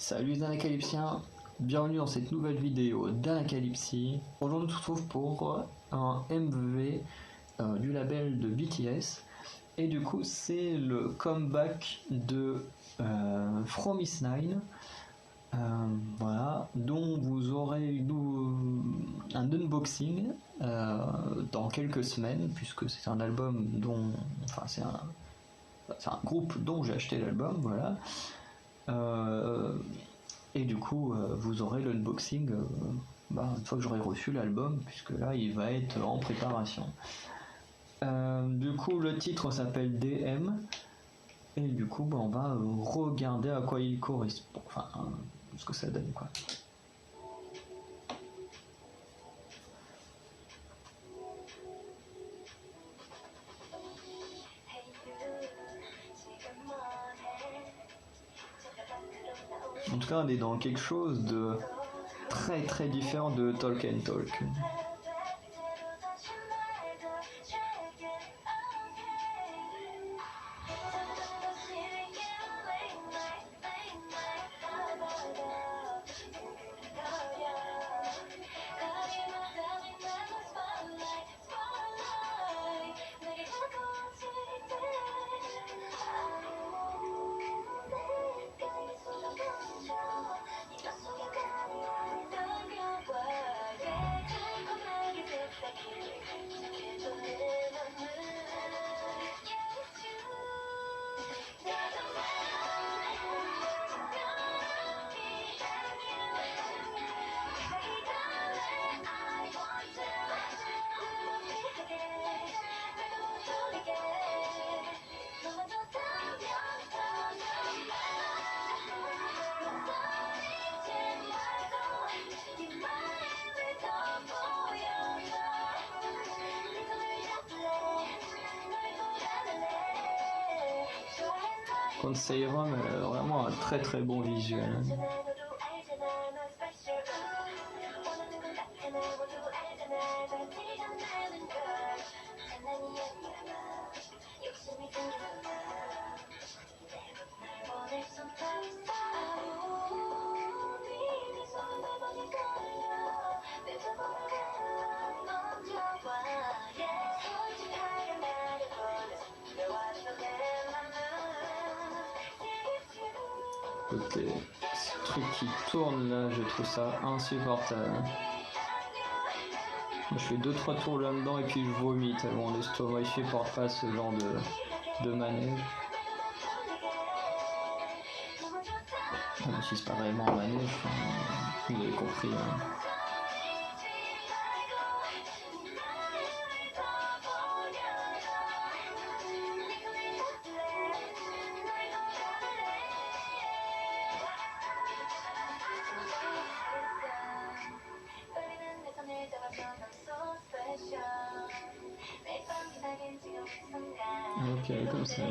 Salut les Anacalypsiens, bienvenue dans cette nouvelle vidéo d'Anacalypsie. Aujourd'hui on se retrouve pour un MV du label de BTS. Et du coup c'est le comeback de Fromis_9. Voilà, dont vous aurez un unboxing dans quelques semaines, puisque c'est un album dont... Enfin c'est un groupe dont j'ai acheté l'album, voilà. Et du coup, vous aurez l'unboxing une fois que j'aurai reçu l'album, puisque là, il va être en préparation. Du coup, le titre s'appelle DM, et du coup, on va regarder à quoi il correspond, enfin, ce que ça donne, quoi. En tout cas, on est dans quelque chose de très très différent de Talk and Talk. Quand c'est vraiment un très très bon visuel. Écoutez, ce truc qui tourne là, je trouve ça insupportable. Je fais 2-3 tours là-dedans et puis je vomis tellement l'estomac il supporte pas ce genre de manège. Même si c'est pas vraiment un manège, vous avez compris. Hein. Ok, comme ça.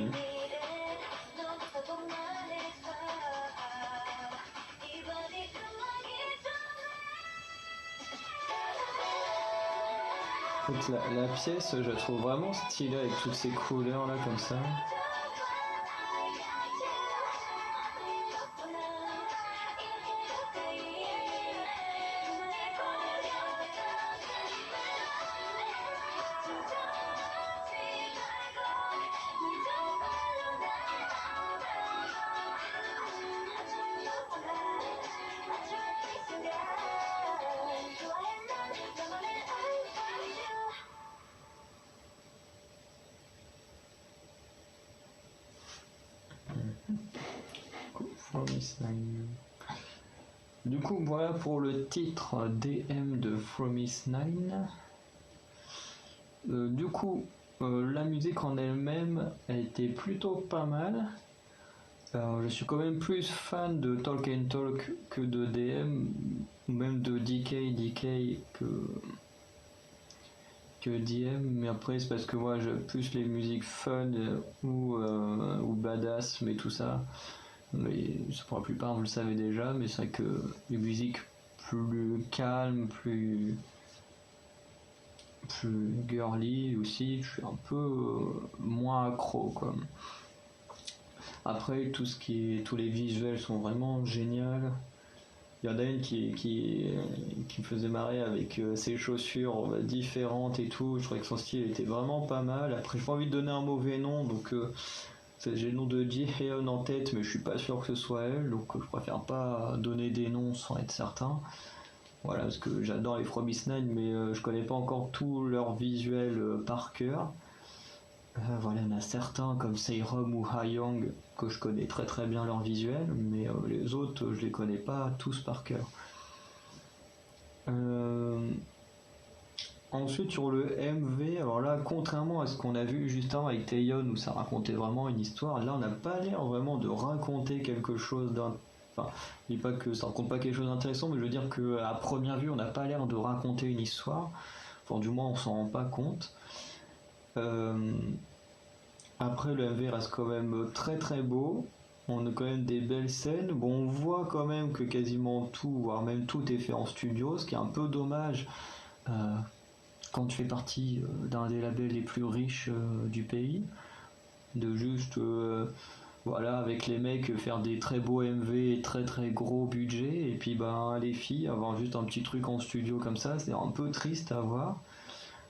En fait, la pièce, je la trouve vraiment stylée avec toutes ces couleurs là comme ça. Du coup, voilà pour le titre DM de Fromis_9. Du coup, la musique en elle-même a été plutôt pas mal. Je suis quand même plus fan de Talk and Talk que de DM, ou même de DK que DM, mais après c'est parce que moi j'aime plus les musiques fun ou badass, mais tout ça. Mais pour la plupart vous le savez déjà, mais c'est vrai que les musiques plus calmes, plus girly aussi, je suis un peu moins accro quoi. Après, tous les visuels sont vraiment géniaux. Il y en a une qui me faisait marrer avec ses chaussures différentes et tout. Je trouvais que son style était vraiment pas mal. Après, j'ai pas envie de donner un mauvais nom, donc j'ai le nom de Ji-Heon en tête, mais je suis pas sûr que ce soit elle, donc je préfère pas donner des noms sans être certain. Voilà, parce que j'adore les From Nine, mais je connais pas encore tout leur visuel par cœur. Voilà, il y en a certains comme Seirom ou Hayoung que je connais très très bien leur visuel, mais les autres je les connais pas tous par cœur. Ensuite sur le MV, alors là contrairement à ce qu'on a vu juste avant avec Taeyeon où ça racontait vraiment une histoire, là on n'a pas l'air vraiment de raconter quelque chose d'un... Enfin, je dis pas que ça raconte pas quelque chose d'intéressant, mais je veux dire qu'à première vue on n'a pas l'air de raconter une histoire, enfin du moins on s'en rend pas compte. Après, le MV reste quand même très très beau. On a quand même des belles scènes. Bon, on voit quand même que quasiment tout, voire même tout est fait en studio, ce qui est un peu dommage quand tu fais partie d'un des labels les plus riches du pays. De juste, voilà, avec les mecs faire des très beaux MV et très très gros budget. Et puis, ben, les filles, avoir juste un petit truc en studio comme ça, c'est un peu triste à voir.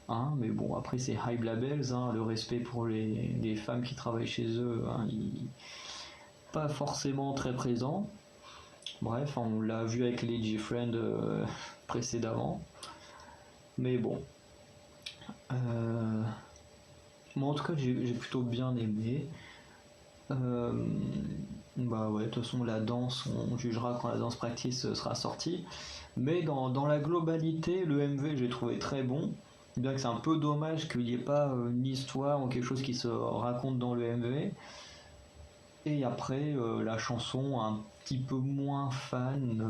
Hein, mais bon, après c'est Hype Labels, hein, le respect pour les femmes qui travaillent chez eux, hein, pas forcément très présent. Bref, on l'a vu avec les G-Friend précédemment. Mais bon. Moi en tout cas j'ai plutôt bien aimé. Bah ouais, de toute façon la danse, on jugera quand la danse practice sera sortie. Mais dans la globalité, le MV j'ai trouvé très bon. Bien que c'est un peu dommage qu'il n'y ait pas une histoire ou quelque chose qui se raconte dans le MV. Et après, la chanson un petit peu moins fan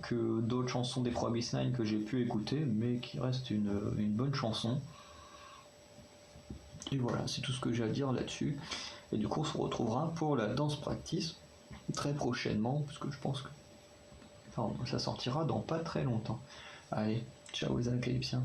que d'autres chansons des Promise Nine que j'ai pu écouter, mais qui reste une bonne chanson. Et voilà, c'est tout ce que j'ai à dire là-dessus. Et du coup, on se retrouvera pour la danse practice très prochainement, parce que je pense que ça sortira dans pas très longtemps. Allez, ciao les Acalypsiens.